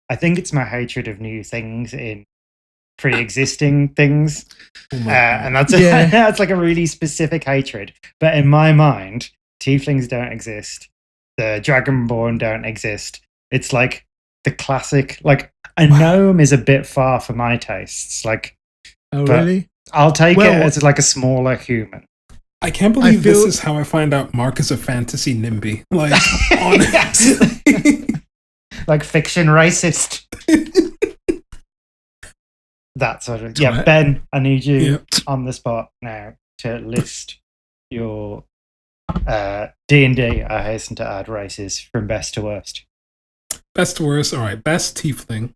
I think it's my hatred of new things in pre-existing things. And that's that's like a really specific hatred. But in my mind, tieflings don't exist. The dragonborn don't exist. It's like the classic, like a gnome is a bit far for my tastes. Like, oh really? I'll take it as like a smaller human. I can't believe this is how I find out Mark is a fantasy nimby. Like, honestly. Like fiction racist. That sort of... Yeah, Ben, I need you on the spot now to list your D&D, I hasten to add, races from best to worst. Best to worst? All right, best tiefling.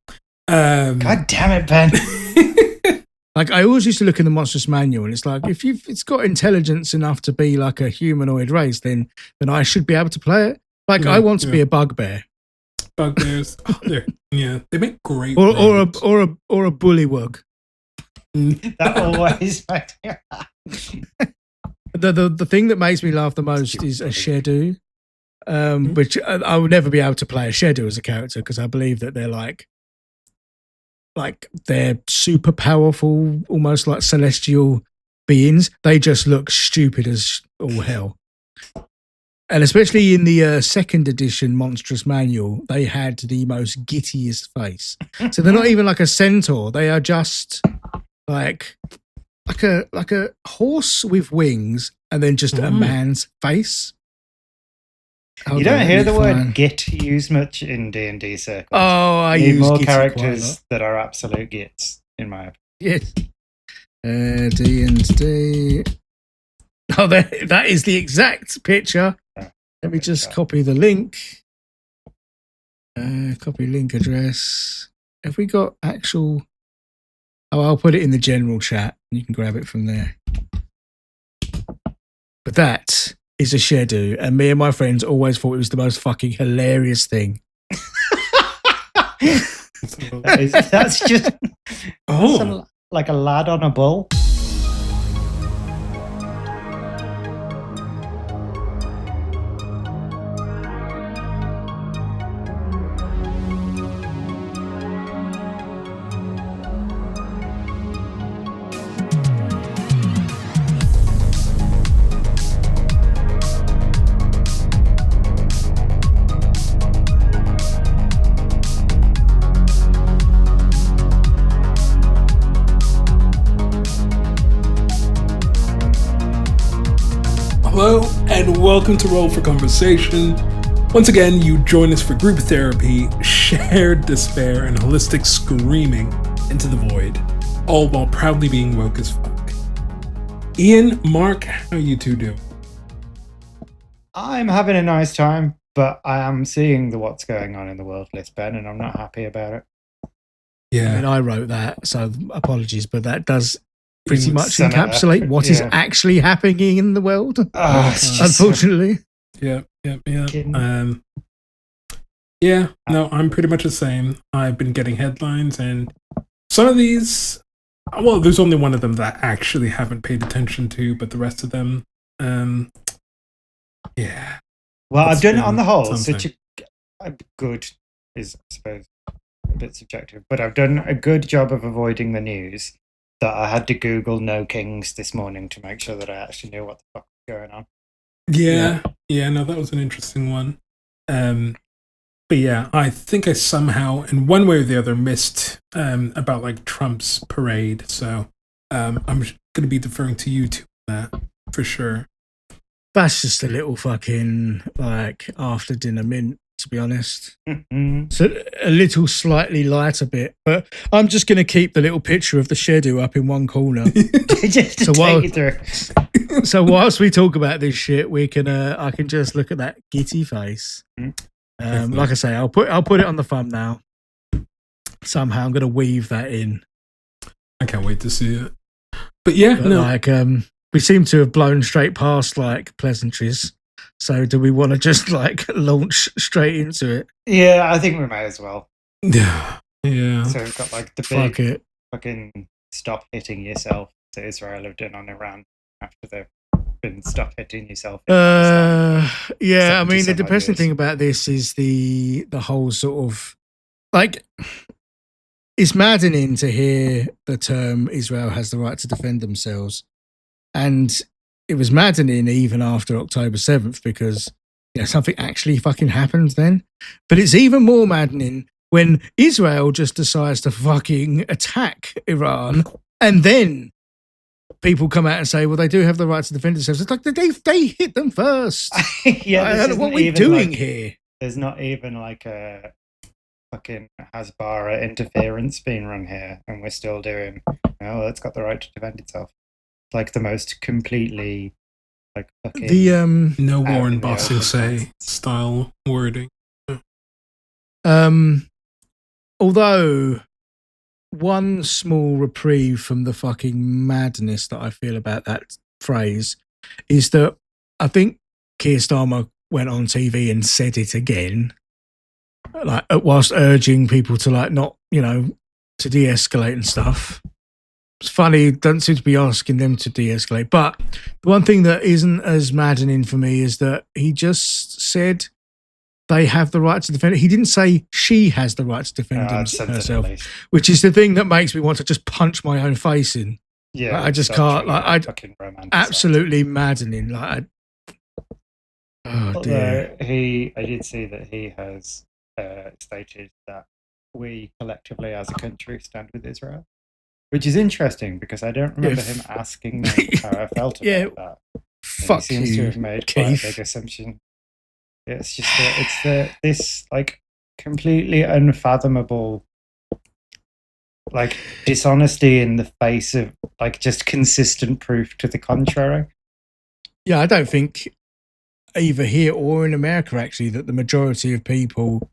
God damn it, Ben. Like, I always used to look in the Monstrous Manual, and it's like, if it's got intelligence enough to be like a humanoid race, then I should be able to play it. Like, I want to be a bugbear. Bugbears. They make great or a bullywug. That always makes me the thing that makes me laugh the most is a Shedu, which I would never be able to play a Shedu as a character because I believe that they're like they're super powerful, almost like celestial beings. They just look stupid as all hell. And especially in the second edition Monstrous Manual, they had the most gittyest face. So they're not even like a centaur. They are just like a horse with wings and then just a man's face. You don't hear the word git used much in D&D circles. Oh, I need use more gitty characters that are absolute gits, in my opinion. Yes. D&D. Oh, that is the exact picture. Let me just copy the link. Copy link address. Have we got actual... Oh, I'll put it in the general chat. You can grab it from there. But that is a Shedu, and me and my friends always thought it was the most fucking hilarious thing. That's just like a lad on a bull. Hello, and welcome to Roll for Conversation. Once again, you join us for group therapy, shared despair, and holistic screaming into the void, all while proudly being woke as fuck. Ian, Mark, how you two doing? I'm having a nice time, but I am seeing what's going on in the world list, Ben, and I'm not happy about it. Yeah. I mean, I wrote that, so apologies, but that does pretty much encapsulate what is actually happening in the world, unfortunately. Yeah. No, I'm pretty much the same. I've been getting headlines, and some of these, well, there's only one of them that I actually haven't paid attention to, but the rest of them, yeah. Well, I've done it on the whole. Such a good is, I suppose, a bit subjective, but I've done a good job of avoiding the news that I had to Google No Kings this morning to make sure that I actually knew what the fuck was going on. Yeah, no, that was an interesting one. But yeah, I think I somehow, in one way or the other, missed about like Trump's parade. So I'm going to be deferring to you two on that for sure. That's just a little fucking like after dinner mint, to be honest. Mm-hmm. So a little slightly lighter bit, but I'm just going to keep the little picture of the Shedu up in one corner. So whilst we talk about this shit, we can I can just look at that gitty face. Like I say, I'll put it on the thumbnail. Somehow I'm going to weave that in. I can't wait to see it. But yeah, like we seem to have blown straight past like pleasantries. So do we want to just like launch straight into it? Yeah, I think we may as well. Yeah. So we've got like the big fucking stop hitting yourself that Israel have done on Iran after they've been stop hitting yourself. Yeah, I mean the depressing thing about this is the whole sort of like, it's maddening to hear the term Israel has the right to defend themselves. And it was maddening even after October 7th because something actually fucking happened then. But it's even more maddening when Israel just decides to fucking attack Iran and then people come out and say, well, they do have the right to defend themselves. It's like they hit them first. What are we doing here? There's not even like a fucking Hasbara interference being run here, and we're still doing, it's got the right to defend itself. Like the most completely like fucking the no Warren Bossing say style wording. Although one small reprieve from the fucking madness that I feel about that phrase is that I think Keir Starmer went on TV and said it again, like whilst urging people to like not, to de-escalate and stuff. It's funny, doesn't seem to be asking them to de-escalate. But the one thing that isn't as maddening for me is that he just said they have the right to defend it. He didn't say she has the right to defend herself, which is the thing that makes me want to just punch my own face in. Yeah, like, I just can't. Like, absolutely maddening. Like, dear. I did see that he has stated that we collectively as a country stand with Israel, which is interesting because I don't remember him asking me how I felt about that. Fuck he seems to have made quite a big assumption. It's just this like completely unfathomable like dishonesty in the face of like just consistent proof to the contrary. Yeah, I don't think either here or in America actually that the majority of people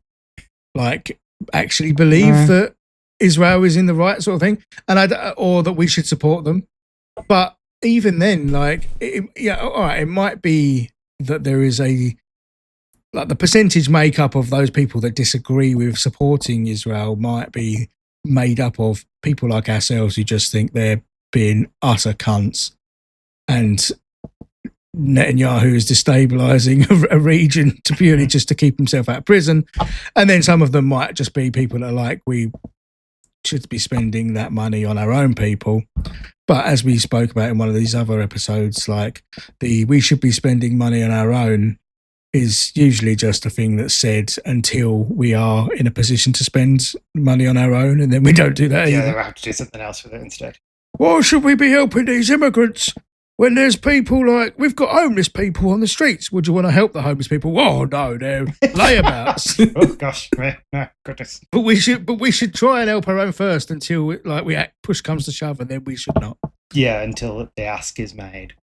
like actually believe that Israel is in the right sort of thing, and or that we should support them. But even then, like, all right, it might be that there is like the percentage makeup of those people that disagree with supporting Israel might be made up of people like ourselves who just think they're being utter cunts, and Netanyahu is destabilising a region to purely just to keep himself out of prison. And then some of them might just be people that are like, we should be spending that money on our own people. But as we spoke about in one of these other episodes, like we should be spending money on our own is usually just a thing that's said until we are in a position to spend money on our own, and then we don't do that either. Yeah, we have to do something else with it instead. Why should we be helping these immigrants when there's people like, we've got homeless people on the streets? Would you want to help the homeless people? Oh no, they're layabouts. Oh gosh, no, goodness. But we should try and help our own first until push comes to shove, and then we should not. Yeah, until the ask is made.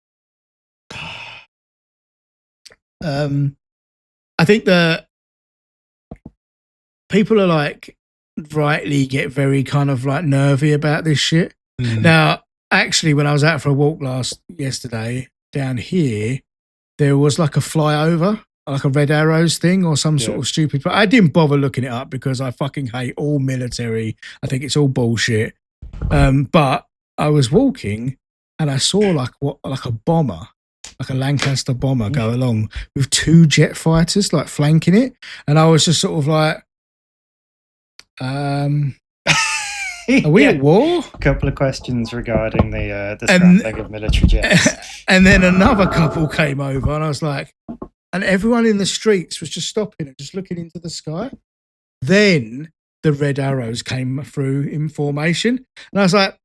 I think that people are like rightly get very kind of like nervy about this shit. Now, actually, when I was out for a walk yesterday down here, there was like a flyover, like a Red Arrows thing or some sort of stupid. But I didn't bother looking it up because I fucking hate all military. I think it's all bullshit. But I was walking and I saw like a bomber. Like a Lancaster bomber go along with two jet fighters like flanking it, and I was just sort of like, are we at war? A couple of questions regarding the scrambling of military jets. And then another couple came over, and I was like, and everyone in the streets was just stopping and just looking into the sky. Then the Red Arrows came through in formation, and I was like,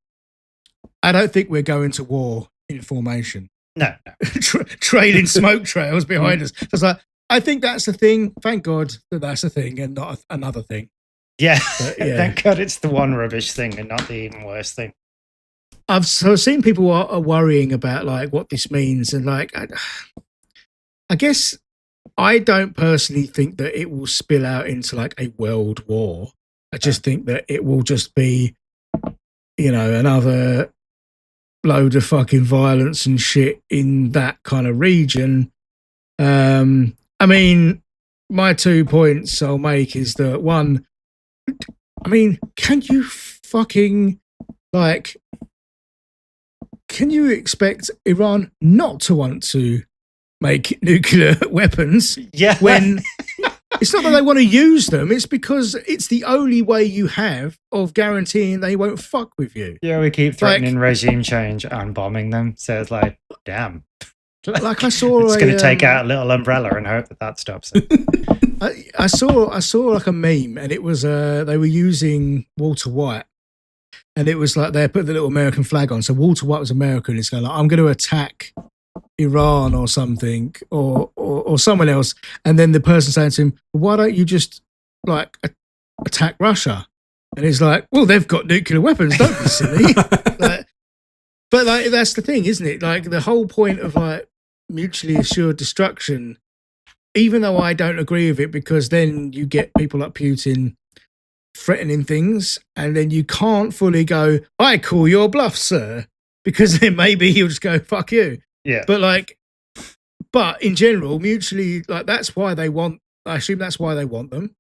I don't think we're going to war in formation. No. Trailing smoke trails behind us. I was like, I think that's the thing. Thank God that that's a thing and not another thing. Yeah. Thank God it's the one rubbish thing and not the even worse thing. I've seen people are worrying about like what this means, and like I guess I don't personally think that it will spill out into like a world war. I just think that it will just be, another load of fucking violence and shit in that kind of region. I mean, my 2 points I'll make is that one, I mean, can you expect Iran not to want to make nuclear weapons? Yeah. When It's not that they want to use them. It's because it's the only way you have of guaranteeing they won't fuck with you. Yeah, we keep threatening regime change and bombing them. So it's like, damn. Like I saw, it's going to take out a little umbrella and hope that stops it. I saw like a meme, and it was they were using Walter White, and it was like they put the little American flag on. So Walter White was American. It's going like, I'm going to attack Iran or something, or someone else, and then the person saying to him, well, "Why don't you just like attack Russia?" And he's like, "Well, they've got nuclear weapons, don't be silly." But like that's the thing, isn't it? Like the whole point of like mutually assured destruction, even though I don't agree with it, because then you get people like Putin threatening things, and then you can't fully go, "I call your bluff, sir," because then maybe he'll just go, "Fuck you." Yeah. But in general, mutually, like that's why they want. I assume that's why they want them.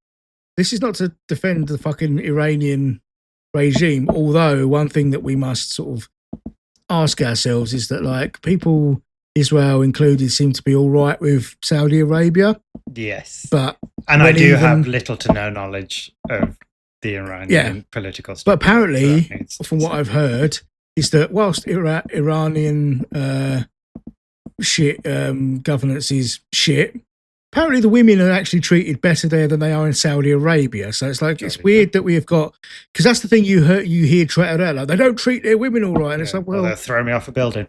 This is not to defend the fucking Iranian regime. Although one thing that we must sort of ask ourselves is that like people, Israel included, seem to be all right with Saudi Arabia. Yes. But I do have little to no knowledge of the Iranian political structure. But apparently, from what I've heard, is that whilst Iranian governance is shit, apparently the women are actually treated better there than they are in Saudi Arabia. So it's like it's weird that we have got, because that's the thing you hear trotted out, like they don't treat their women all right, and it's like, well, they'll throw me off a building.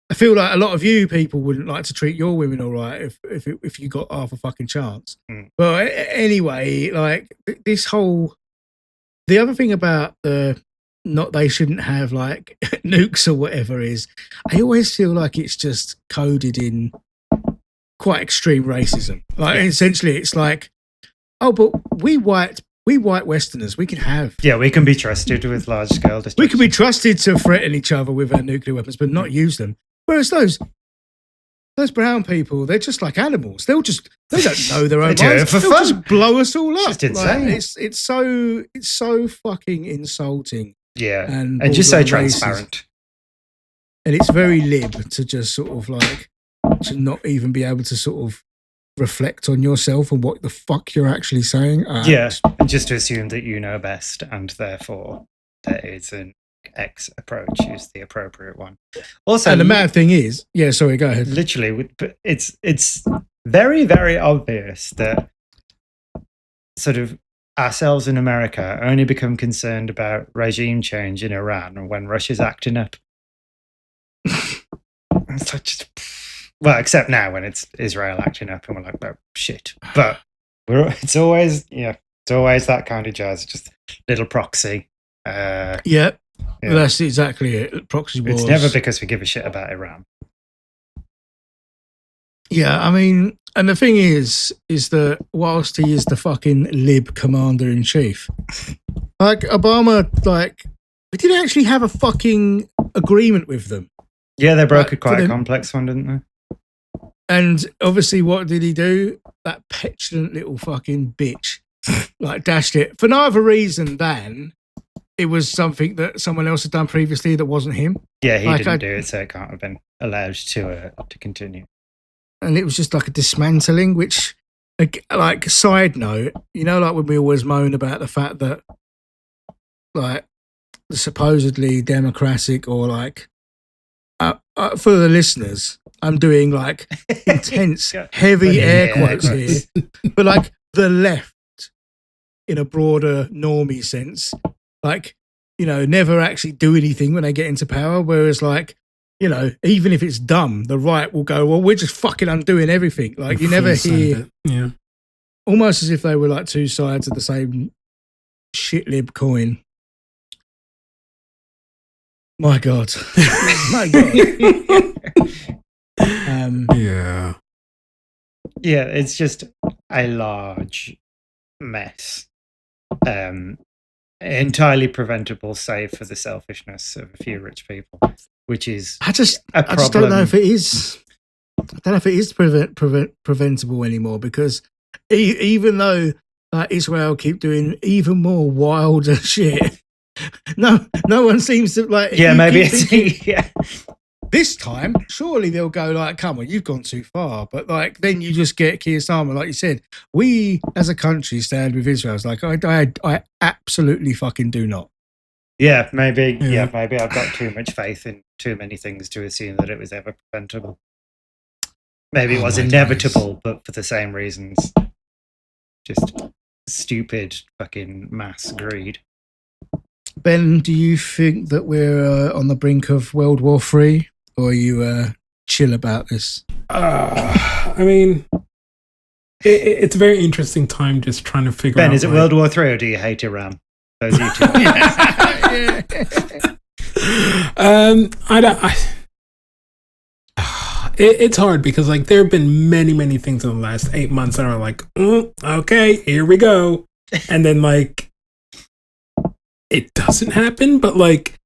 I feel like a lot of you people wouldn't like to treat your women all right if you got half a fucking chance. But anyway, like this whole, the other thing about they shouldn't have like nukes or whatever is, I always feel like it's just coded in quite extreme racism. Like essentially it's like, oh, but we white Westerners, we can have. Yeah, we can be trusted with large scale destruction. We can be trusted to threaten each other with our nuclear weapons, but not use them. Whereas those brown people, they're just like animals. They don't know their own minds. They'll just blow us all up. It's insane. Like, it's so fucking insulting. Yeah, and just so transparent. And it's very lib to just sort of like to not even be able to sort of reflect on yourself and what the fuck you're actually saying. And just to assume that you know best, and therefore there is an X approach is the appropriate one. Also, and the mad thing is, sorry, go ahead. Literally, it's very, very obvious that sort of ourselves in America only become concerned about regime change in Iran when Russia's acting up. It's like well, except now when it's Israel acting up and we're like, oh, shit. But it's always that kind of jazz, just little proxy. That's exactly it. Proxy wars. It's never because we give a shit about Iran. Yeah, I mean, and the thing is that whilst he is the fucking lib commander in chief, like Obama, like we didn't actually have a fucking agreement with them. Yeah, they broke quite a complex one, didn't they? And obviously, what did he do? That petulant little fucking bitch, like dashed it for no other reason than it was something that someone else had done previously that wasn't him. Yeah, he didn't do it, so it can't have been allowed to continue. And it was just like a dismantling, which, like, side note, you know, like when we always moan about the fact that, like, the supposedly democratic or, like, for the listeners, I'm doing, like, intense, heavy air quotes here, but, like, the left, in a broader normie sense, like, you know, never actually do anything when they get into power, whereas, like, you know, even if it's dumb, the right will go, well, we're just fucking undoing everything. Like, you never hear, almost as if they were like two sides of the same shit lib coin. My God. My God. Yeah, it's just a large mess. Entirely preventable, save for the selfishness of a few rich people, which is I just don't know if it is. I don't know if it is preventable anymore, because even though Israel keep doing even more wilder shit, no one seems to like. Yeah, maybe it's this time, surely they'll go like, come on, you've gone too far. But like, then you just get Keir Starmer, like you said, we as a country stand with Israel. It's like, I absolutely fucking do not. Yeah, maybe. Yeah, maybe I've got too much faith in too many things to assume that it was ever preventable. Maybe it was inevitable, but for the same reasons. Just stupid fucking mass greed. Ben, do you think that we're on the brink of World War III, or are you chill about this? I mean, it's a very interesting time just trying to figure out. Ben, is it World War III or do you hate Iran? Those are you two. It's hard because like there have been many things in the last 8 months that are like, okay, here we go, and then like it doesn't happen. But like,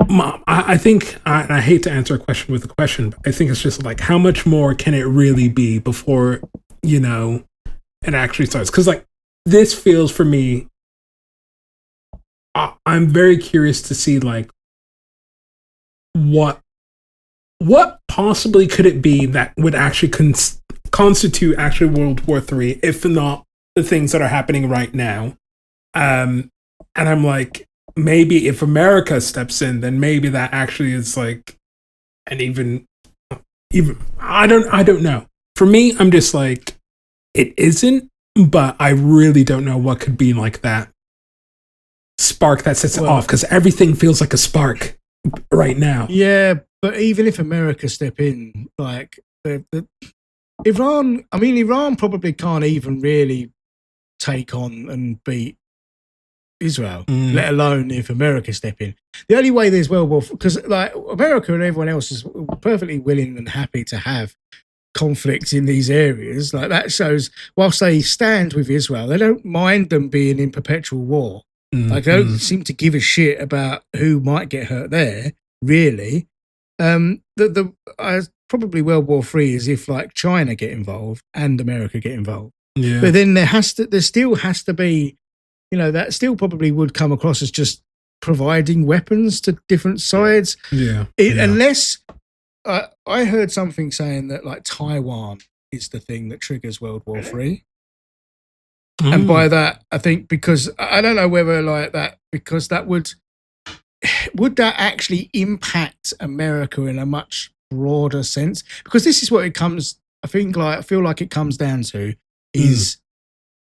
I think I hate to answer a question with a question, but I think it's just like, how much more can it really be before it actually starts? Because like this feels for me. I'm very curious to see like what possibly could it be that would actually constitute actually World War III, if not the things that are happening right now. And I'm like, maybe if America steps in, then maybe that actually is like, and even I don't know. For me, I'm just like, it isn't, but I really don't know what could be like that spark that sets it off, because everything feels like a spark right now. Yeah, but even if America step in, like Iran probably can't even really take on and beat Israel, let alone if America step in. The only way there's World War, because like America and everyone else is perfectly willing and happy to have conflict in these areas. Like that shows, whilst they stand with Israel, they don't mind them being in perpetual war. Like they don't seem to give a shit about who might get hurt there, really. Probably World War III is if like China get involved and America get involved. Yeah. But then there still has to be, that still probably would come across as just providing weapons to different sides. Unless I heard something saying that like Taiwan is the thing that triggers World War III. And by that, I think, because I don't know whether like that, because that would that actually impact America in a much broader sense? Because this is what it comes, I feel like it comes down to is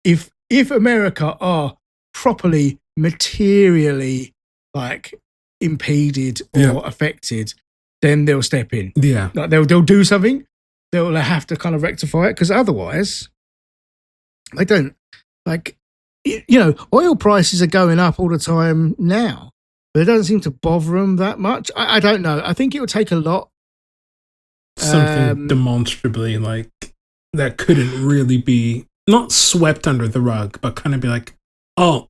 if America are properly materially like impeded or affected, then they'll step in. Yeah. Like they'll do something. They'll have to kind of rectify it, because otherwise they don't. Like, oil prices are going up all the time now, but it doesn't seem to bother them that much. I don't know. I think it would take a lot. Something demonstrably like that couldn't really be not swept under the rug, but kind of be like,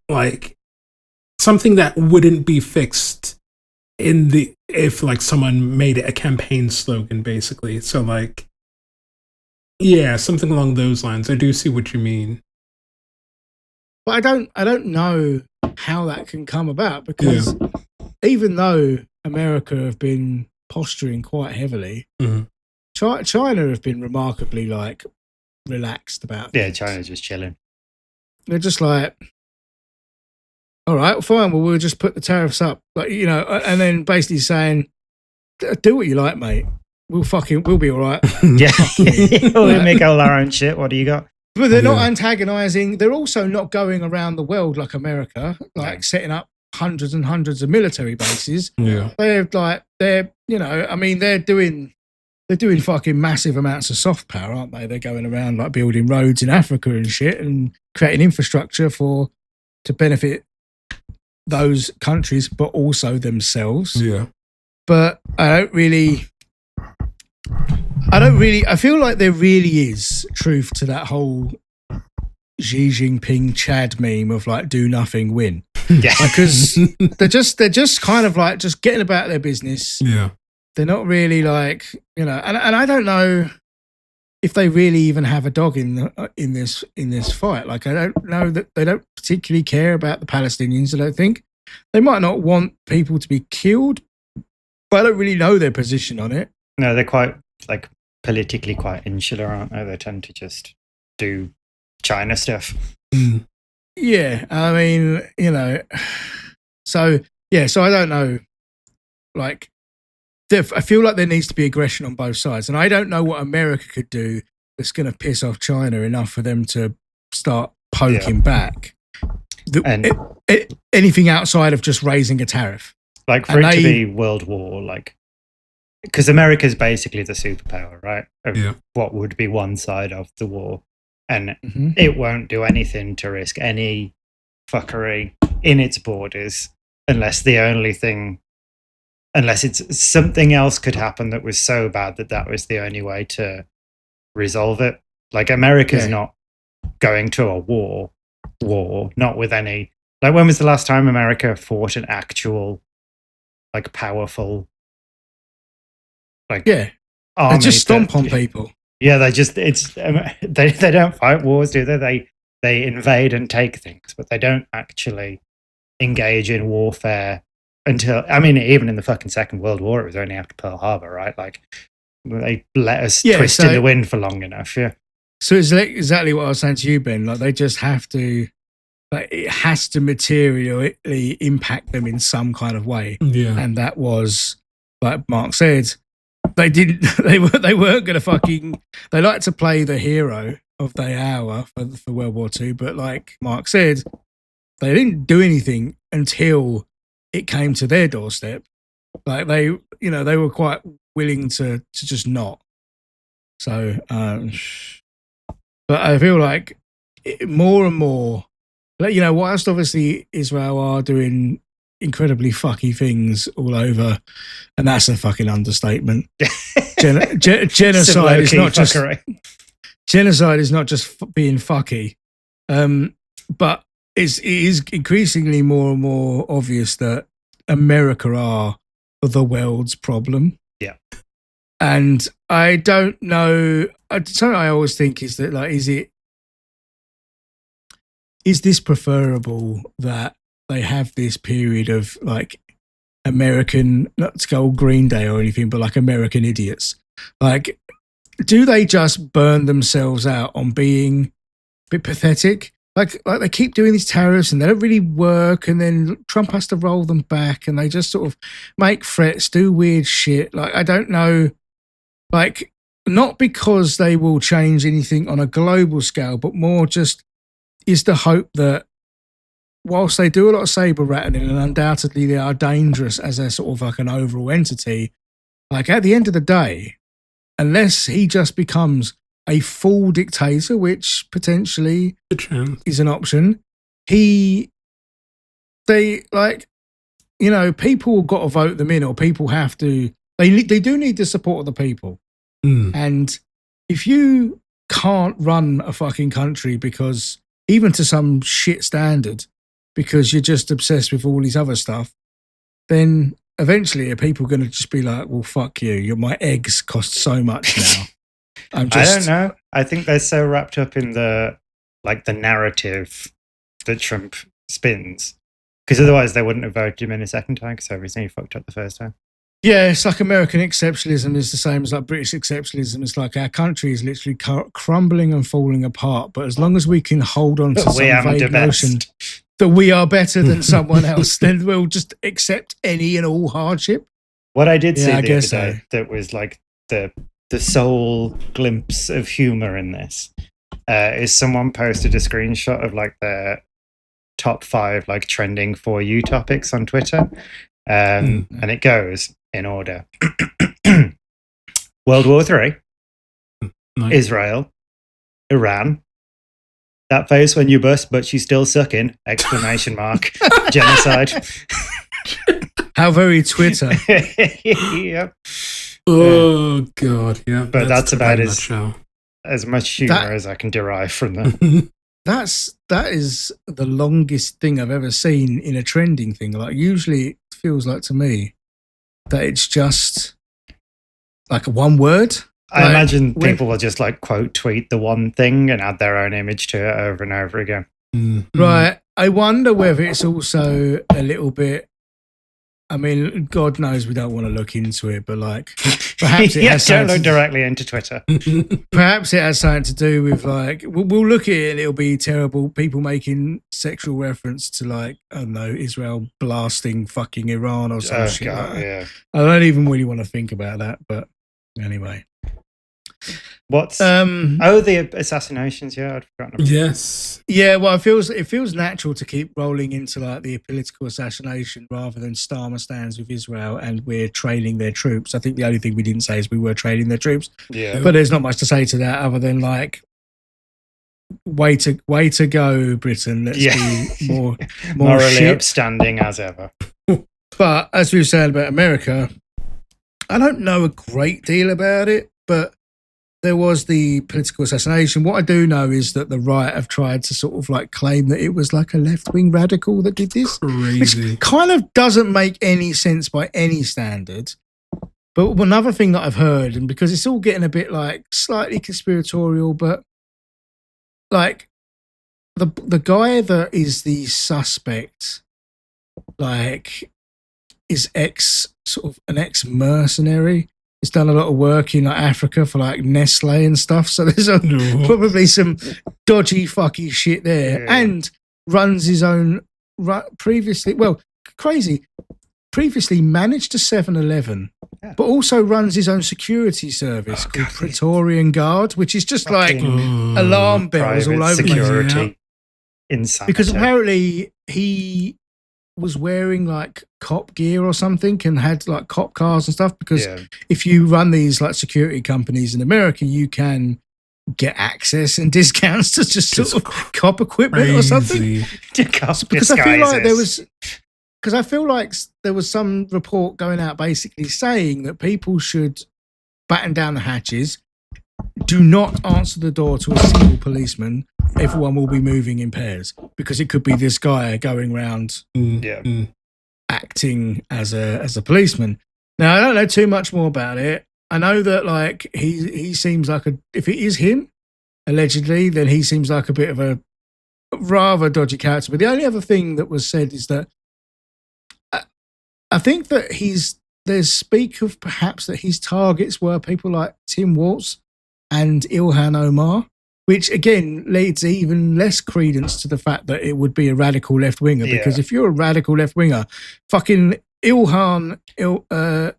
like something that wouldn't be fixed if like someone made it a campaign slogan, basically. So like, yeah, something along those lines. I do see what you mean. But I don't know how that can come about, because even though America have been posturing quite heavily, China have been remarkably like relaxed about things. Yeah, China's just chilling. They're just like, all right, fine, well, we'll just put the tariffs up, like, and then basically saying, do what you like, mate. We'll be all right. Yeah, we'll make all our own shit. What do you got? But they're not antagonizing. They're also not going around the world like America, like setting up hundreds and hundreds of military bases. Yeah, they're doing fucking massive amounts of soft power, aren't they? They're going around like building roads in Africa and shit, and creating infrastructure to benefit those countries, but also themselves. Yeah, but I feel like there really is truth to that whole Xi Jinping Chad meme of like do nothing, win. Yeah. Because they're just kind of like just getting about their business. Yeah. They're not really like, and I don't know if they really even have a dog in this fight. Like, I don't know that they don't particularly care about the Palestinians, I don't think. They might not want people to be killed, but I don't really know their position on it. No, they're quite like politically quite insular, aren't they? They tend to just do China stuff. Yeah, I mean, so I don't know. Like, I feel like there needs to be aggression on both sides, and I don't know what America could do that's going to piss off China enough for them to start poking back. Anything outside of just raising a tariff, like for it to be world war, like, because America's basically the superpower, right? Of what would be one side of the war, and it won't do anything to risk any fuckery in its borders unless it's something else could happen that was so bad that was the only way to resolve it. Like, America's not going to a war, not with any, like, when was the last time America fought an actual, like, powerful, like, army? They just stomp on people. Yeah, they don't fight wars, do they? They invade and take things, but they don't actually engage in warfare until, I mean, even in the fucking Second World War, it was only after Pearl Harbor, right? Like, they let us twist in the wind for long enough, So it's exactly what I was saying to you, Ben. Like, they just have to, like, it has to materially impact them in some kind of way. Yeah. And that was, like Mark said, they weren't going to fucking, they like to play the hero of the hour for World War II, but like Mark said, they didn't do anything until it came to their doorstep. Like, they were quite willing to just not. So, but I feel like more and more, like, whilst obviously Israel are doing incredibly fucky things all over, and that's a fucking understatement. Genocide is not just being fucky, but it is increasingly more and more obvious that America are the world's problem. Yeah. And I don't know, something I always think is that, like, is this preferable that they have this period of, like, American, not to go Green Day or anything, but like American idiots? Like, do they just burn themselves out on being a bit pathetic? Like they keep doing these tariffs and they don't really work, and then Trump has to roll them back, and they just sort of make threats, do weird shit. Like, I don't know, like, not because they will change anything on a global scale, but more just is the hope that whilst they do a lot of saber rattling, and undoubtedly they are dangerous as a sort of like an overall entity, like, at the end of the day, unless he just becomes a full dictator, which potentially is an option, people have got to vote them in, or people have to, they do need the support of the people. And if you can't run a fucking country because, even to some shit standard, because you're just obsessed with all these other stuff, then eventually are people going to just be like, well, fuck you, my eggs cost so much now. I don't know. I think they're so wrapped up in the narrative that Trump spins, because otherwise they wouldn't have voted him in a second time, because obviously he fucked up the first time. Yeah, it's like American exceptionalism is the same as like British exceptionalism. It's like our country is literally crumbling and falling apart, but as long as we can hold on to some vague notion that we are better than someone else, then we'll just accept any and all hardship. What I did see the other day that was like the sole glimpse of humor in this is someone posted a screenshot of like their top 5 like trending For You topics on Twitter, and it goes in order: World War III, Israel, Iran, that face when you bust but you still sucking, ! Genocide. How very Twitter. Yep. Oh God, yeah. But that's about as much humor as I can derive from them. That is the longest thing I've ever seen in a trending thing. Like, usually it feels like to me that it's just like one word. I imagine people will just like quote tweet the one thing and add their own image to it over and over again. Right. I wonder whether it's also a little bit I mean, God knows we don't want to look into it, but like, perhaps it has don't look directly into Twitter. Perhaps it has something to do with like, we'll look at it and it'll be terrible. People making sexual reference to like, I don't know, Israel blasting fucking Iran or some shit. God, like yeah. I don't even really want to think about that, but anyway. What's the assassinations? Yeah, I'd forgotten about. Yes. Yeah, well, it feels natural to keep rolling into like the political assassination rather than Starmer stands with Israel and we're training their troops. I think the only thing we didn't say is we were training their troops. Yeah, but there's not much to say to that other than like, way to go, Britain. Let's be more morally shit. upstanding as ever. But as we've said about America, I don't know a great deal about it, but there was the political assassination. What I do know is that the right have tried to sort of like claim that it was like a left-wing radical that did this. Crazy. Which kind of doesn't make any sense by any standard. But another thing that I've heard, and because it's all getting a bit like slightly conspiratorial, but like the guy that is the suspect, like is an ex-mercenary. He's done a lot of work in like Africa for like Nestle and stuff. So there's probably some dodgy fucking shit there. Yeah. And runs his own previously managed a 7-Eleven, but also runs his own security service called Praetorian Guard, which is just like alarm bells all over security inside. Because apparently he was wearing like cop gear or something and had like cop cars and stuff, because if you run these like security companies in America, you can get access and discounts to just sort of cop equipment or something. Because I feel like there was some report going out basically saying that people should batten down the hatches, do not answer the door to a single policeman. Everyone will be moving in pairs, because it could be this guy going around acting as a policeman. Now, I don't know too much more about it. I know that like he seems like if it is him, allegedly, then he seems like a bit of a rather dodgy character. But the only other thing that was said is that I think that there's speak of perhaps that his targets were people like Tim Walz and Ilhan Omar, which again leads even less credence to the fact that it would be a radical left-winger, because if you're a radical left-winger, fucking Ilhan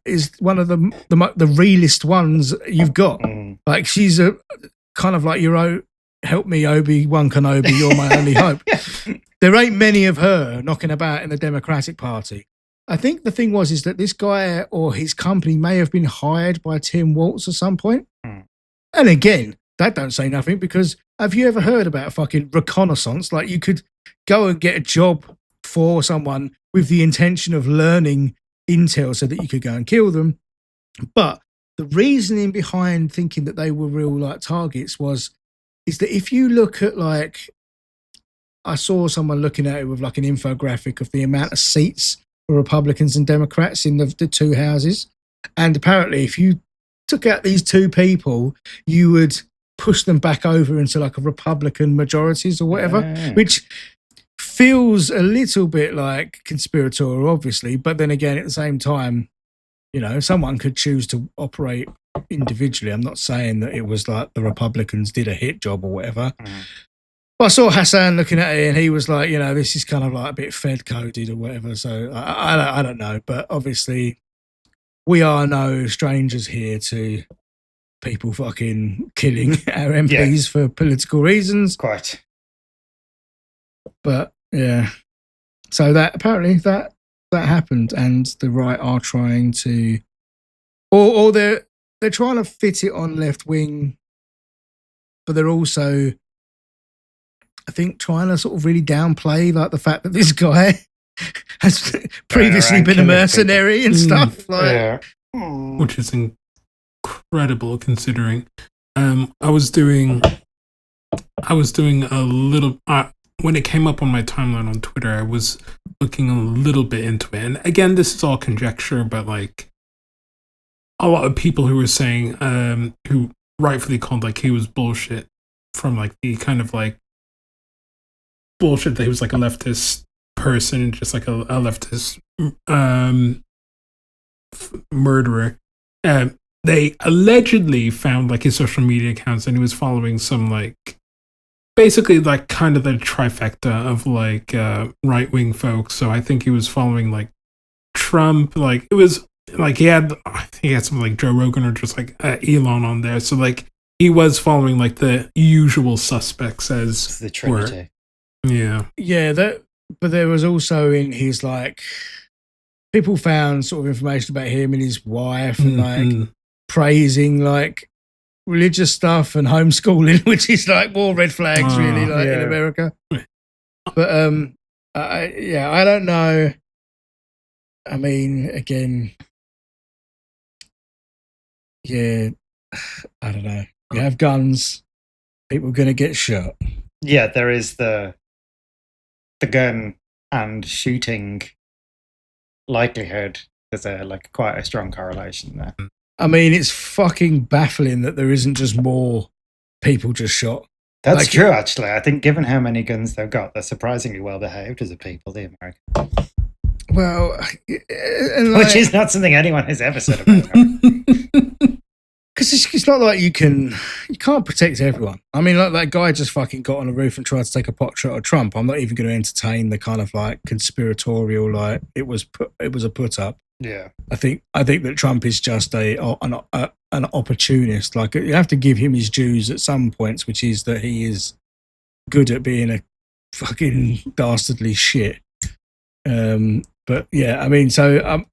is one of the realest ones you've got. Like, she's a kind of like your own, help me Obi-Wan Kenobi, you're my only hope. There ain't many of her knocking about in the Democratic Party. I think the thing is that this guy or his company may have been hired by Tim Walz at some point. And again, that don't say nothing, because have you ever heard about fucking reconnaissance? Like, you could go and get a job for someone with the intention of learning intel so that you could go and kill them. But the reasoning behind thinking that they were real like targets is that if you look at like, I saw someone looking at it with like an infographic of the amount of seats for Republicans and Democrats in the two houses. And apparently if you took out these two people, you would push them back over into like a Republican majorities or whatever, which feels a little bit like conspiratorial, obviously. But then again, at the same time, you know, someone could choose to operate individually. I'm not saying that it was like the Republicans did a hit job or whatever. But I saw Hassan looking at it and he was like, you know, this is kind of like a bit Fed coded or whatever. So I don't know. But obviously we are no strangers here to people fucking killing our MPs for political reasons. Quite. But yeah. So that apparently that happened, and the right are trying to or they're trying to fit it on left wing, but they're also, I think, trying to sort of really downplay like the fact that this guy has previously been a mercenary and stuff. Like, which is incredible considering. I was doing a little when it came up on my timeline on Twitter, I was looking a little bit into it. And again, this is all conjecture, but like a lot of people who were saying, who rightfully called like he was bullshit, from like the kind of like bullshit that he was like a leftist person, just like a leftist murderer. They allegedly found like his social media accounts, and he was following some like basically like kind of the trifecta of like right wing folks. So I think he was following like Trump. Like it was like I think he had some like Joe Rogan or just like Elon on there. So like he was following like the usual suspects as the Trinity. Yeah. But there was also in his like people found sort of information about him and his wife and like praising like religious stuff and homeschooling, which is like more red flags really like in America. But I don't know. I mean, again, I don't know. You have guns, people are going to get shot. Yeah, there is the gun and shooting likelihood. There's quite a strong correlation there. I mean, it's fucking baffling that there isn't just more people just shot. That's true, actually. I think given how many guns they've got, they're surprisingly well behaved as a people, the Americans. Well, which is not something anyone has ever said about them. Because it's not like you can't protect everyone. I mean, like that guy just fucking got on a roof and tried to take a pot shot at Trump. I'm not even going to entertain the kind of like conspiratorial, like it was a put up. Yeah, I think that Trump is just an opportunist. Like you have to give him his dues at some points, which is that he is good at being a fucking dastardly shit. But yeah, I mean, so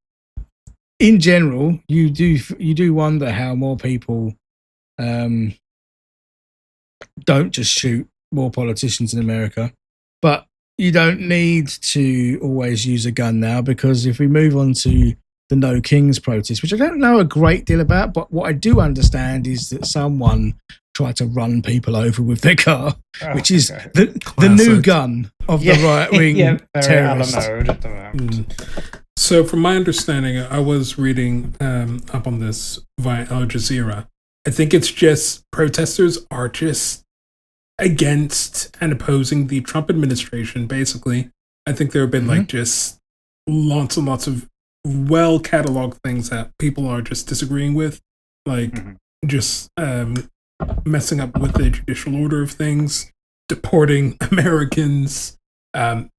in general, you do wonder how more people don't just shoot more politicians in America, but you don't need to always use a gun now, because if we move on to the No Kings protest, which I don't know a great deal about, but what I do understand is that someone tried to run people over with their car, which is the new gun of the right-wing terrorists. At the moment. So from my understanding, I was reading up on this via Al Jazeera. I think it's just protesters are just against and opposing the Trump administration, basically. I think there have been like just lots and lots of well-cataloged things that people are just disagreeing with, like just messing up with the judicial order of things, deporting Americans,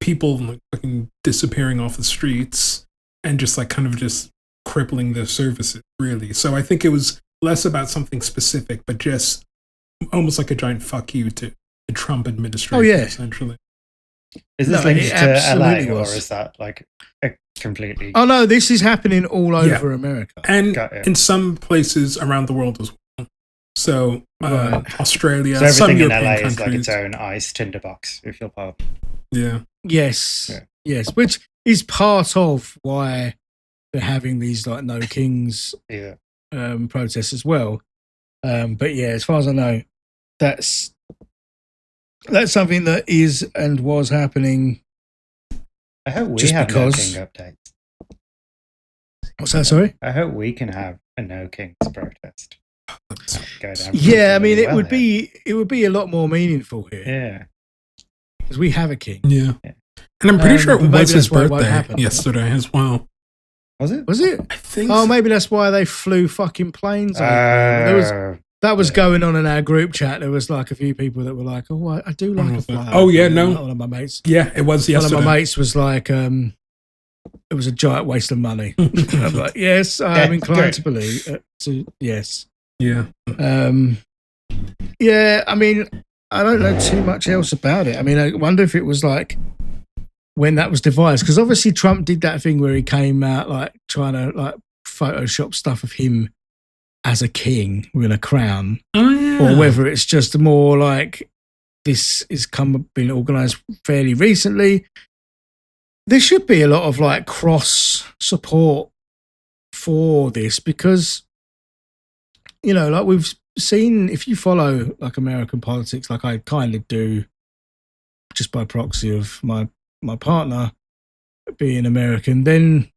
people like fucking disappearing off the streets, and just like kind of just crippling their services, really. So I think it was less about something specific, but just almost like a giant fuck you to the Trump administration, essentially. Is this linked to LA, or is that like a completely... Oh no, this is happening all over America. And in some places around the world as well. So Australia, so some everything in European LA countries. is like its own ICE tinderbox, if you'll pardon. Yeah. Yes. Which is part of why they're having these like No Kings protests as well. But yeah, as far as I know, that's something that is and was happening. I hope we have No King updates. What's that? Sorry. I hope we can have a No Kings protest. Yeah, I mean, it would be a lot more meaningful here. Yeah, because we have a king. Yeah. And I'm pretty sure it was his birthday yesterday as well. Was it? Was it? I think. Oh, maybe that's why they flew fucking planes over. That was going on in our group chat. There was like a few people that were like, "Oh, I do like a fly." Oh yeah, no. One of my mates. Yeah, it was yesterday. One of my mates was like, "It was a giant waste of money." I'm like, "Yes, I'm inclined to believe." Yes. Yeah. Yeah. I mean, I don't know too much else about it. I mean, I wonder if it was like when that was devised, because obviously Trump did that thing where he came out like trying to like Photoshop stuff of him as a king with a crown, or whether it's just more like this is been organised fairly recently. There should be a lot of like cross support for this, because like we've seen, if you follow like American politics, like I kind of do, just by proxy of my partner being American, then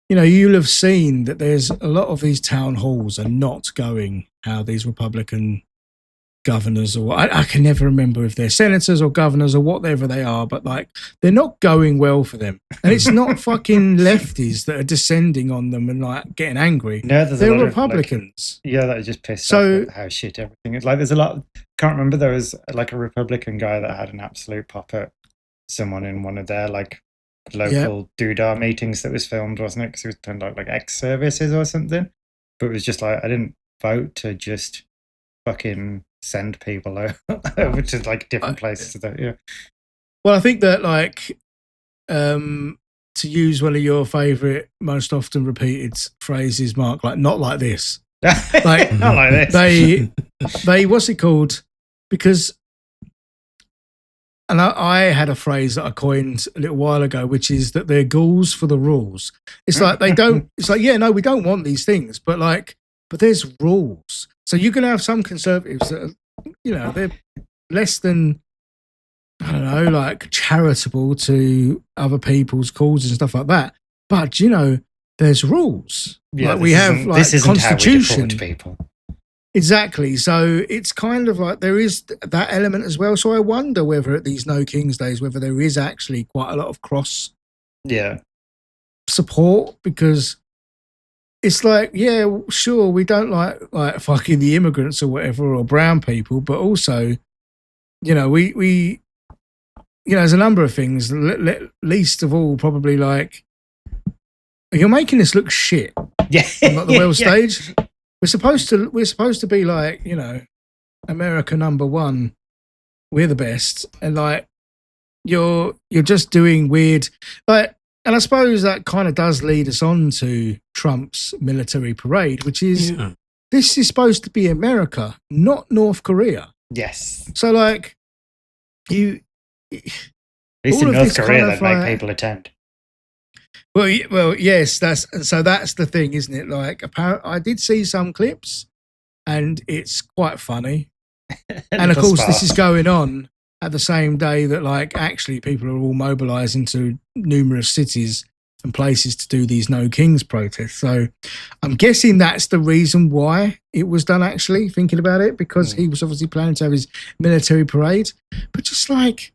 you'll have seen that there's a lot of these town halls are not going how these Republican governors, or I can never remember if they're senators or governors or whatever they are, but like they're not going well for them. And it's not fucking lefties that are descending on them and like getting angry. No, they're Republicans. That are just pissed off at how shit everything is. Like there's a lot. Can't remember, there was like a Republican guy that had an absolute pop at someone in one of their like local doodah meetings that was filmed, wasn't it? Because he was turned out like ex-services or something. But it was just like, I didn't vote to just fucking send people over to like different places. Well, I think that like to use one of your favourite, most often repeated phrases, Mark, like not like this. Like not like this. They what's it called? Because and I had a phrase that I coined a little while ago, which is that they're ghouls for the rules. It's like they don't. It's like no, we don't want these things, but there's rules. So you're going to have some conservatives that are, they're less than, I don't know, like charitable to other people's causes and stuff like that. But there's rules. Yeah, like we have like constitution. How we people. Exactly. So it's kind of like there is that element as well. So I wonder whether at these No Kings days, whether there is actually quite a lot of cross support, because it's like, yeah, sure, we don't like fucking the immigrants or whatever, or brown people, but also, we there's a number of things, least of all probably like, you're making this look shit. Yeah. On like the world stage. We're supposed to be like, America number one. We're the best. And like, you're just doing weird, like, and I suppose that kind of does lead us on to Trump's military parade, which is, this is supposed to be America, not North Korea. Yes. So like, at least in North Korea, they make people attend. Well, yes, that's the thing, isn't it? Like, apparently, I did see some clips, and it's quite funny. And of course, this is going on at the same day that, like, actually people are all mobilising to numerous cities and places to do these No Kings protests. So I'm guessing that's the reason why it was done, actually, thinking about it, because he was obviously planning to have his military parade. But just like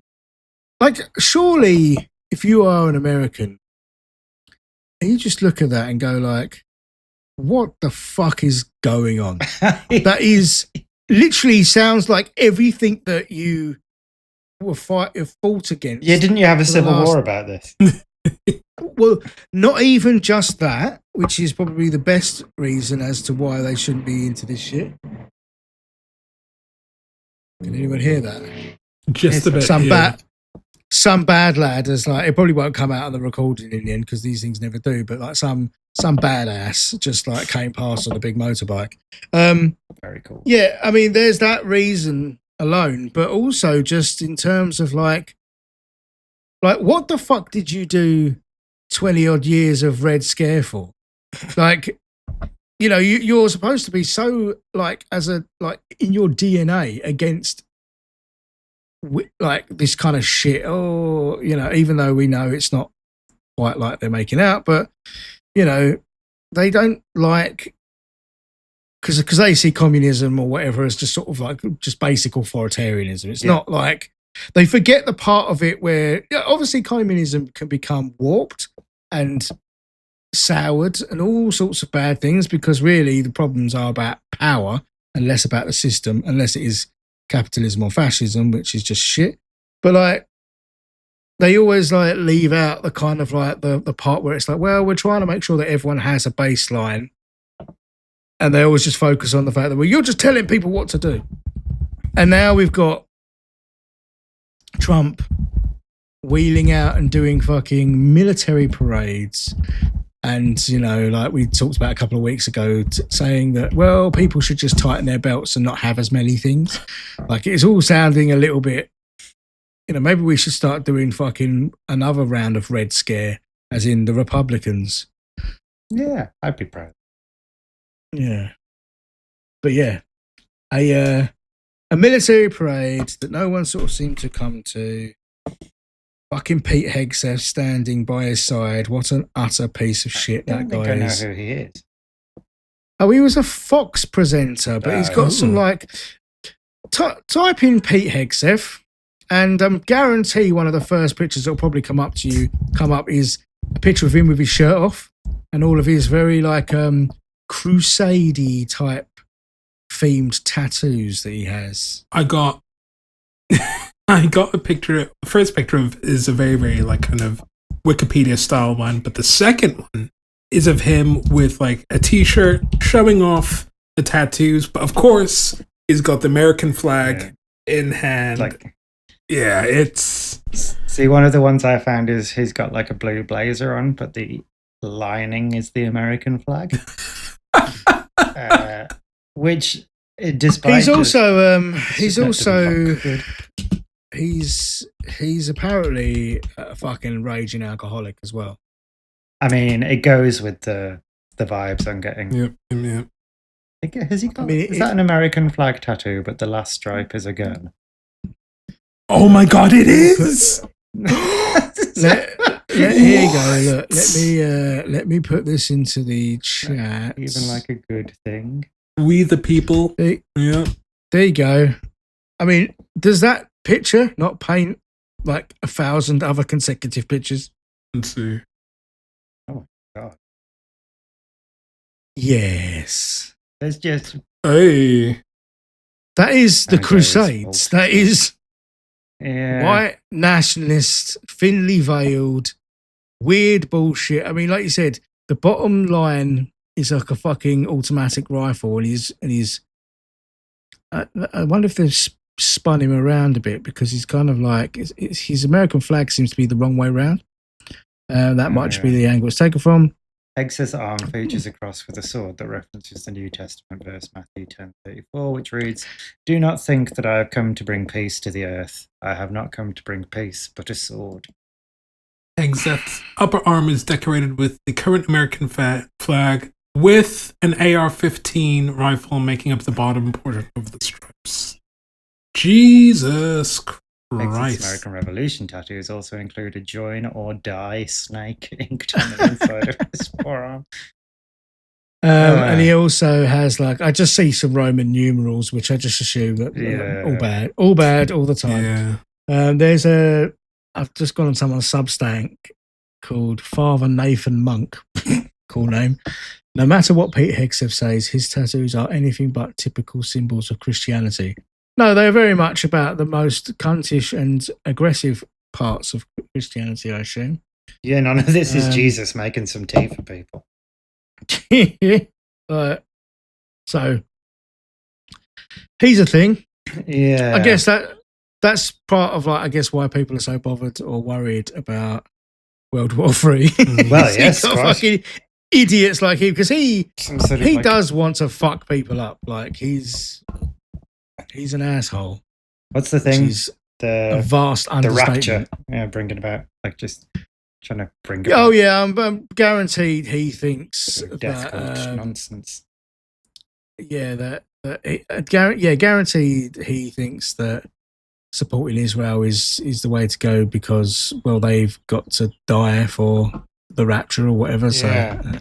surely, if you are an American, and you just look at that and go like, what the fuck is going on? That is literally sounds like everything that you fought against. Yeah, didn't you have a civil war about this? Well, not even just that, which is probably the best reason as to why they shouldn't be into this shit. Can anyone hear that? Just a bit. Some bad lad is like, it probably won't come out on the recording in the end because these things never do, but like some badass just like came past on a big motorbike. Very cool. Yeah, I mean, there's that reason alone, but also just in terms of like what the fuck did you do 20 odd years of Red Scare for? Like, you're supposed to be so like in your DNA against like this kind of shit, or even though we know it's not quite like they're making out, but they don't like, because they see communism or whatever as just sort of like just basic authoritarianism. It's not like, they forget the part of it where obviously communism can become warped and soured and all sorts of bad things, because really the problems are about power and less about the system, unless it is capitalism or fascism, which is just shit. But like, they always like leave out the kind of like the part where it's like, well, we're trying to make sure that everyone has a baseline, and they always just focus on the fact that, well, you're just telling people what to do. And now we've got Trump wheeling out and doing fucking military parades, and like we talked about a couple of weeks ago, saying that, well, people should just tighten their belts and not have as many things. Like, it's all sounding a little bit, maybe we should start doing fucking another round of Red Scare, as in the Republicans. Yeah, I'd be proud. Yeah, but yeah, a military parade that no one sort of seemed to come to. Fucking Pete Hegseth standing by his side. What an utter piece of shit that guy is. I know who he is. Oh, he was a Fox presenter, but he's got some like, type in Pete Hegseth, and guarantee one of the first pictures that'll probably come up is a picture of him with his shirt off and all of his very like crusade-y type themed tattoos that he has. I got a picture. The first picture is a very, very like kind of Wikipedia style one, but the second one is of him with like a t-shirt showing off the tattoos, but of course he's got the American flag in hand. Like, yeah, it's... See, one of the ones I found is he's got like a blue blazer on, but the lining is the American flag. Which, despite he's apparently a fucking raging alcoholic as well. I mean, it goes with the vibes I'm getting. Yep. Has he got? Is that an American flag tattoo? But the last stripe is a gun. Oh my god, it is! Here you go. Look, let me put this into the chat. Even like a good thing. We the people. Yeah. There you go. I mean, does that picture not paint like 1,000 other consecutive pictures? Let's see. Oh god. Yes. There's just Hey. That is the Crusades. That is white nationalist, thinly veiled, weird bullshit. I mean, like you said, the bottom line is like a fucking automatic rifle, and he's. I wonder if they've spun him around a bit because he's kind of like his American flag seems to be the wrong way around. That might be the angle it's taken from. Hegseth's arm features a cross with a sword that references the New Testament verse Matthew 10:34, which reads, "Do not think that I have come to bring peace to the earth. I have not come to bring peace, but a sword." Hegseth's upper arm is decorated with the current American flag with an AR-15 rifle making up the bottom portion of the stripes. Jesus Christ. Hegseth's American Revolution tattoos also include a join or die snake inked on the inside of his forearm. And he also has like, I just see some Roman numerals, which I just assume that all bad all the time. Yeah. I've just gone on someone's Substack called Father Nathan Monk. Cool name. No matter what Pete Hegseth says, his tattoos are anything but typical symbols of Christianity. No, they're very much about the most cuntish and aggressive parts of Christianity, I assume. Yeah, none of this is Jesus making some tea for people. So, he's a thing. Yeah. I guess that's part of like, I guess why people are so bothered or worried about World War III. Well, yes, fucking idiots like him, because he does want to fuck people up. Like he's an asshole. What's the thing? A vast understatement. The rapture. Yeah, bringing about like just trying to bring. About oh yeah, I'm guaranteed he thinks death that nonsense. Yeah, guaranteed he thinks that supporting Israel is the way to go because they've got to die for the rapture or whatever. Yeah. So.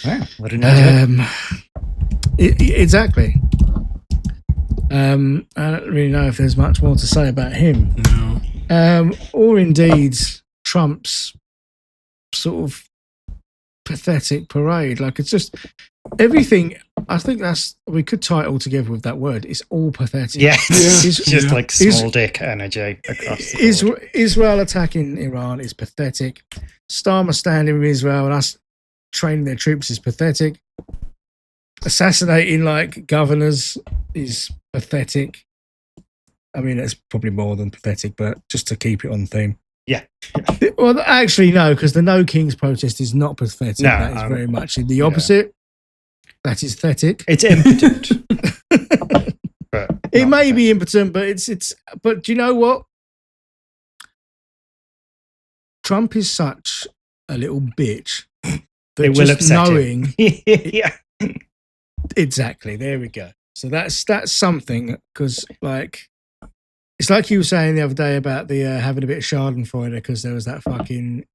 Wow, what an idea. Exactly. I don't really know if there's much more to say about him. No. Or indeed Trump's sort of pathetic parade. Like it's just everything. I think we could tie it all together with that word. It's all pathetic. Yeah, it's just like small dick energy across the board. Israel attacking Iran is pathetic. Starmer standing with Israel and us training their troops is pathetic. Assassinating like governors is pathetic. I mean, it's probably more than pathetic, but just to keep it on theme. Yeah. Well, actually, no, because the No Kings protest is not pathetic. No, that is very much the opposite. Yeah. That is pathetic. It's impotent. But it may be impotent, but it's. But do you know what? Trump is such a little bitch that it will upset knowing. Yeah. Exactly. There we go. So that's something because like it's like you were saying the other day about the having a bit of Schadenfreude because there was that fucking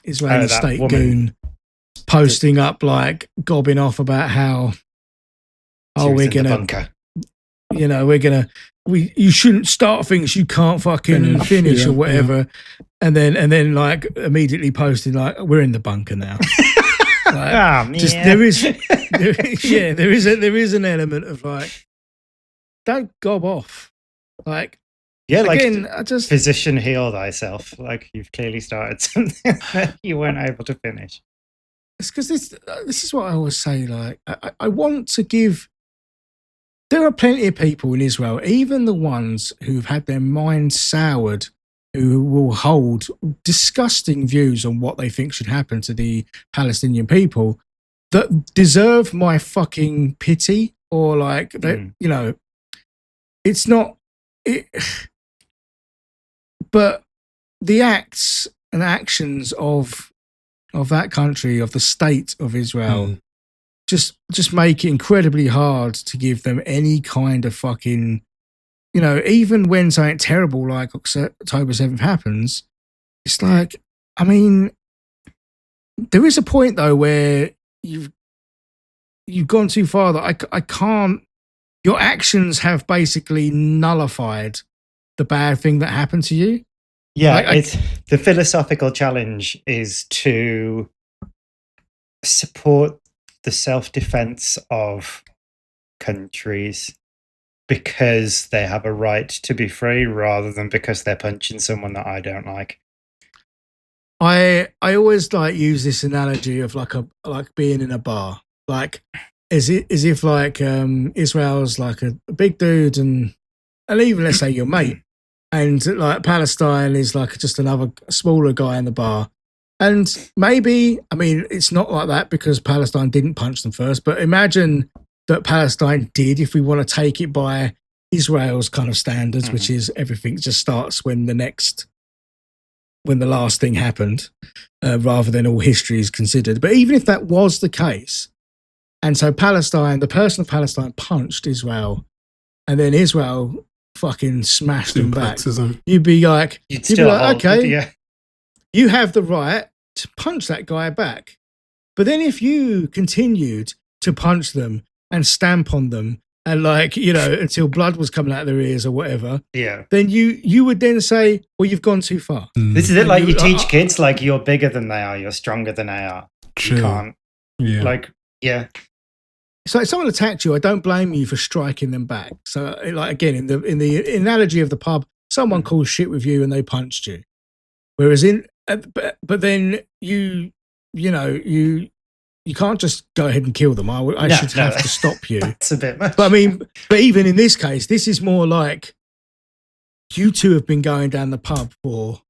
Israeli state goon posting up like gobbing off about how we're gonna you shouldn't start things you can't fucking finish or whatever. And then like immediately posting like, we're in the bunker now. Like, just there is an element of like, don't gob off. Like, again, I just physician heal thyself. Like, you've clearly started something that you weren't able to finish. It's because this is what I always say. Like, I want to give. There are plenty of people in Israel, even the ones who've had their minds soured, who will hold disgusting views on what they think should happen to the Palestinian people, that deserve my fucking pity, or like that. It's not it. But the acts and actions of that country, of the state of Israel, just make it incredibly hard to give them any kind of fucking, even when something terrible like October 7th happens, it's like, I mean, there is a point though where you've gone too far that I can't. Your actions have basically nullified the bad thing that happened to you. Yeah, the philosophical challenge is to support the self-defense of countries because they have a right to be free, rather than because they're punching someone that I don't like. I always like use this analogy of like being in a bar, like as if like Israel's like a big dude, and even let's say your mate. And like Palestine is like just another smaller guy in the bar. And maybe, I mean, it's not like that because Palestine didn't punch them first, but imagine that Palestine did, if we want to take it by Israel's kind of standards, which is everything just starts when the last thing happened, rather than all history is considered. But even if that was the case, and so the person of Palestine punched Israel, and then Israel fucking smashed them back, you'd be like, okay, you have the right to punch that guy back. But then if you continued to punch them and stamp on them and like, until blood was coming out of their ears or whatever, then you would then say, well, you've gone too far. This is it. Like, you teach kids, like, you're bigger than they are, you're stronger than they are. True. You can't. So if someone attacked you, I don't blame you for striking them back. So, like, again, in the analogy of the pub, someone calls shit with you and they punched you. Whereas but then you can't just go ahead and kill them. I should have to stop you. It's a bit much. But I mean, but even in this case, this is more like you two have been going down the pub for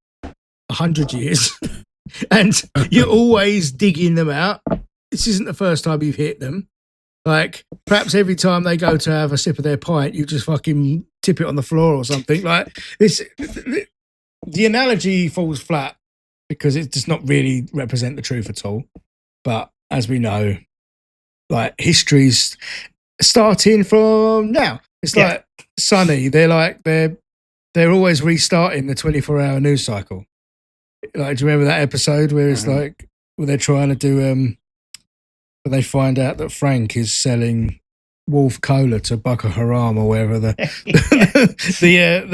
100 years, and you're always digging them out. This isn't the first time you've hit them. Like, perhaps every time they go to have a sip of their pint, you just fucking tip it on the floor or something. Like, the analogy falls flat because it does not really represent the truth at all. But as we know, like, history's starting from now. It's like Sunny. They're always restarting the 24-hour news cycle. Like, do you remember that episode where it's like, where they're trying to do but they find out that Frank is selling Wolf Cola to Boko Haram or wherever the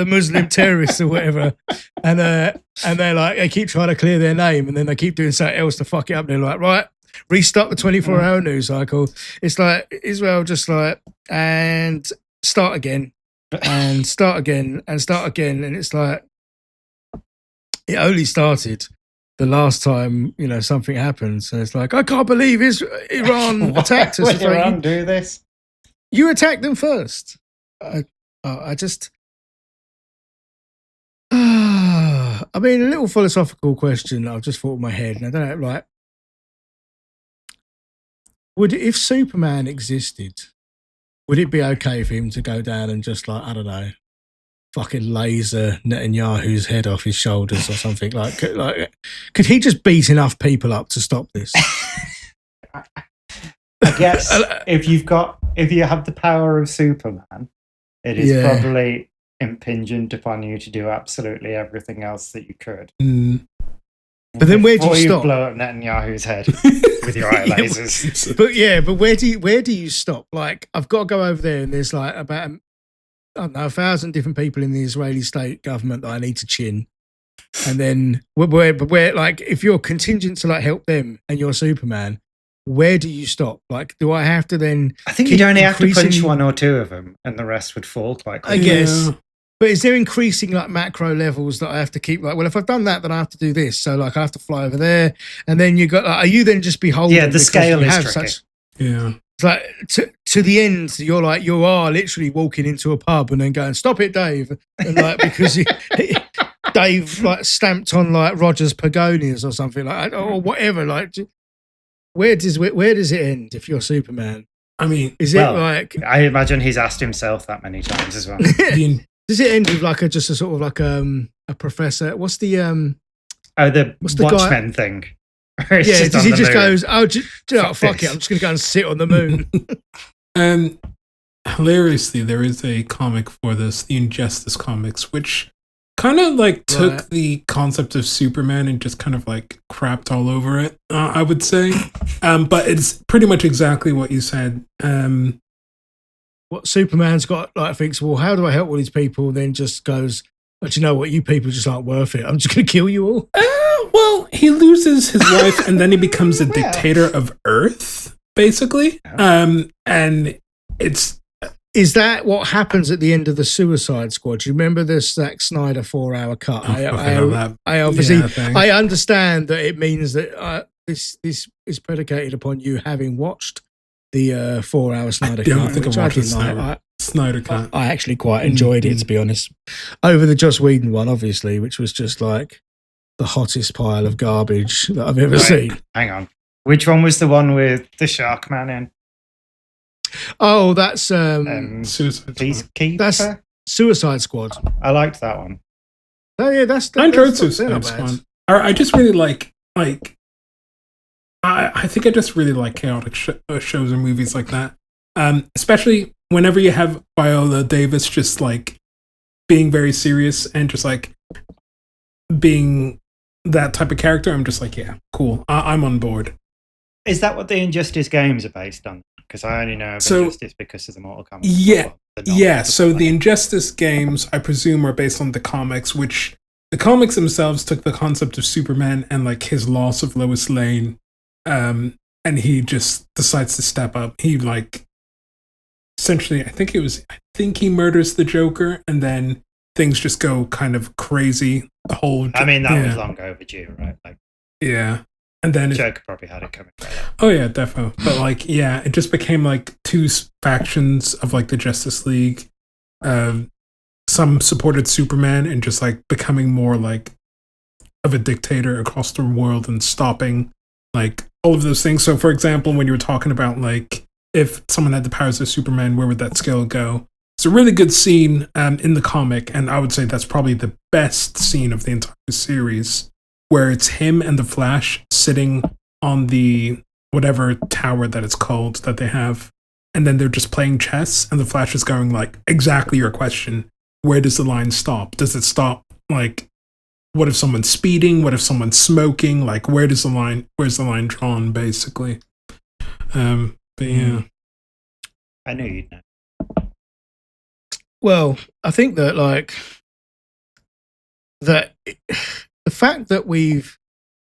Muslim terrorists or whatever, and they're like, they keep trying to clear their name, and then they keep doing something else to fuck it up. They're like, right, restart the 24-hour news cycle. It's like Israel just like, and start again, and start again, and start again, and it's like, it only started the last time, something happened. So it's like, I can't believe Iran attacked us. Why did Iran do this? You attacked them first. I mean, a little philosophical question I've just thought in my head, and I don't know, like, if Superman existed, would it be okay for him to go down and just, like, I don't know, fucking laser Netanyahu's head off his shoulders or something? Like, could he just beat enough people up to stop this? I guess if you have the power of Superman, it is probably impingent upon you to do absolutely everything else that you could. But then where do you stop? Blow up Netanyahu's head with your eye lasers. But where do you stop? Like, I've got to go over there, and there's like about I don't know, 1,000 different people in the Israeli state government that I need to chin. And then where like if you're contingent to like help them and you're Superman, where do you stop? Like, do I have to then? I think you'd only have to punch one or two of them, and the rest would fall quite quickly. I guess. But is there increasing like macro levels that I have to keep? Like, well, if I've done that, then I have to do this. So like, I have to fly over there, and then you got. Like, are you then just beholden? Yeah, the scale is tricky. Yeah. It's like to the end, you are literally walking into a pub and then going, "Stop it, Dave!" And like because Dave like stamped on like Roger's begonias or something like or whatever. Like, where does it end if you're Superman? I mean, is it like? I imagine he's asked himself that many times as well. Does it end with like a sort of like a professor? What's the Watchmen thing? Yeah, does he just goes, fuck it, I'm just going to go and sit on the moon. And hilariously, there is a comic for this, the Injustice comics, which kind of like took the concept of Superman and just kind of like crapped all over it, I would say. But it's pretty much exactly what you said. What Superman's got, like, thinks, well, how do I help all these people? Then just goes, but you know what, you people just aren't worth it. I'm just going to kill you all. Well, he loses his wife and then he becomes a dictator of Earth, basically. And it's... Is that what happens at the end of the Suicide Squad? Do you remember the Zack Snyder 4-hour cut? I obviously... I understand that it means that this is predicated upon you having watched the 4-hour Snyder cut. I don't think I watched the Snyder cut. I actually quite enjoyed it, to be honest. Over the Joss Whedon one, obviously, which was just like the hottest pile of garbage that I've ever seen. Hang on. Which one was the one with the Shark Man in? Oh, that's Peacekeeper? That's Suicide Squad. I liked that one. Oh yeah, that's I enjoyed Suicide Squad. I just really like I think I just really like chaotic shows and movies like that. Especially whenever you have Viola Davis just like being very serious and just like being that type of character, I'm just like, yeah, cool. I'm on board. Is that what the Injustice games are based on? Because I only know of Injustice because of the Mortal Kombat. Yeah. So the Injustice games, I presume, are based on the comics, which the comics themselves took the concept of Superman and like his loss of Lois Lane, and he just decides to step up. He like essentially, I think he murders the Joker, and then things just go kind of crazy. That was long overdue, right? Like, yeah. And then Joker probably had it coming right up. Oh yeah, defo. But like, yeah, it just became like two factions of like the Justice League. Some supported Superman and just like becoming more like of a dictator across the world and stopping like all of those things. So for example, when you were talking about like if someone had the powers of Superman, where would that scale go? It's a really good scene in the comic, and I would say that's probably the best scene of the entire series, where it's him and the Flash sitting on the whatever tower that it's called that they have, and then they're just playing chess, and the Flash is going like, exactly your question, where does the line stop? Does it stop like, what if someone's speeding? What if someone's smoking? Like, where's the line drawn, basically? But yeah. I knew you'd know. Well, I think that the fact that we've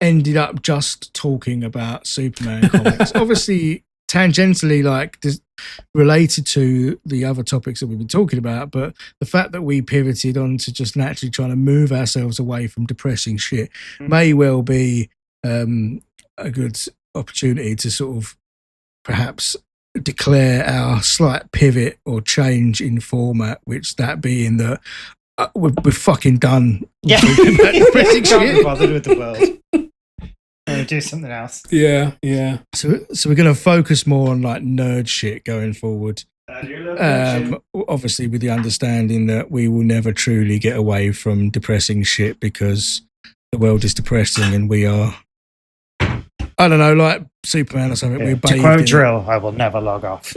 ended up just talking about Superman comics, obviously tangentially related to the other topics that we've been talking about, but the fact that we pivoted on to just naturally trying to move ourselves away from depressing shit may well be a good opportunity to sort of perhaps declare our slight pivot or change in format, which that being that we're fucking done. Yeah, depressing shit. Bothered with the world. Do something else. Yeah. So we're going to focus more on like nerd shit going forward. Obviously, with the understanding that we will never truly get away from depressing shit because the world is depressing and we are, I don't know, like Superman or something. Yeah. To quote Drill, I will never log off.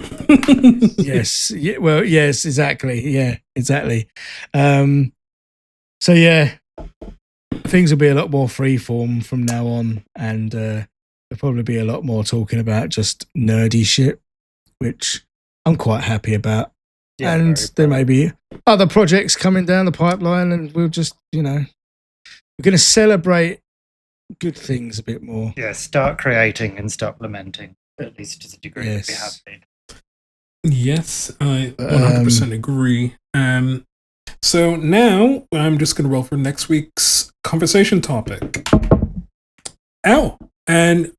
Yes. Yeah, well, yes, exactly. Yeah, exactly. So yeah, things will be a lot more freeform from now on, and there'll probably be a lot more talking about just nerdy shit, which I'm quite happy about. Yeah, and very there may be other projects coming down the pipeline, and we'll just, we're going to celebrate good things a bit more. Yeah, start creating and stop lamenting, at least to the degree that we have been. Yes, I 100% agree. So now I'm just going to roll for next week's conversation topic. And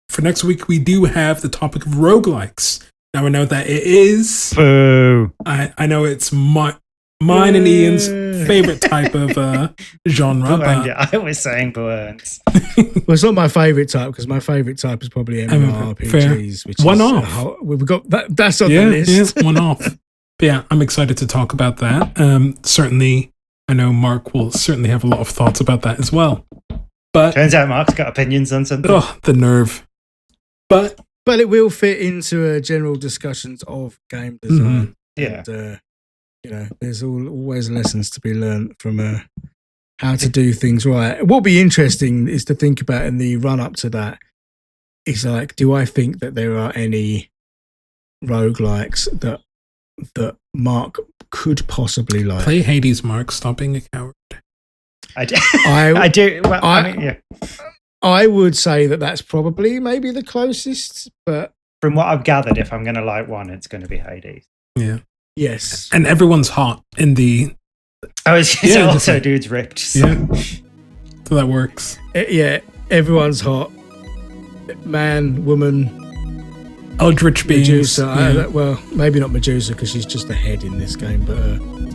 for next week, we do have the topic of roguelikes. Now I know that it is. Boo. I know it's mine and Ian's favorite type of genre. But Yeah, I was saying burns. Well, it's not my favorite type, because my favorite type is probably MMORPGs, which one is off. We've got that. That's on the list. Yeah, one off. But yeah, I'm excited to talk about that. Certainly, I know Mark will certainly have a lot of thoughts about that as well. But turns out Mark's got opinions on something. Oh, the nerve! But it will fit into general discussions of game design. Yeah. And, there's always lessons to be learned from how to do things right. What'll be interesting is to think about in the run up to that. Is like, do I think that there are any roguelikes that Mark could possibly like? Play Hades, Mark. Stop being a coward. I do. Well, I mean, yeah. I would say that that's probably maybe the closest, but from what I've gathered, if I'm going to like one, it's going to be Hades. Yeah. Yes. And everyone's hot in the. Also, dude's ripped. So. Yeah. So that works. Everyone's hot. Man, woman. Eldritch beings. Medusa. Well, maybe not Medusa, because she's just a head in this game,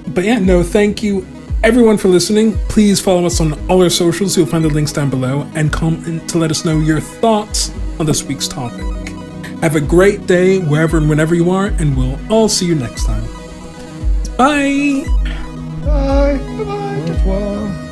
But yeah, no, thank you everyone for listening. Please follow us on all our socials. You'll find the links down below, and comment to let us know your thoughts on this week's topic. Have a great day wherever and whenever you are, and we'll all see you next time. Bye. Bye. Bye. Bye.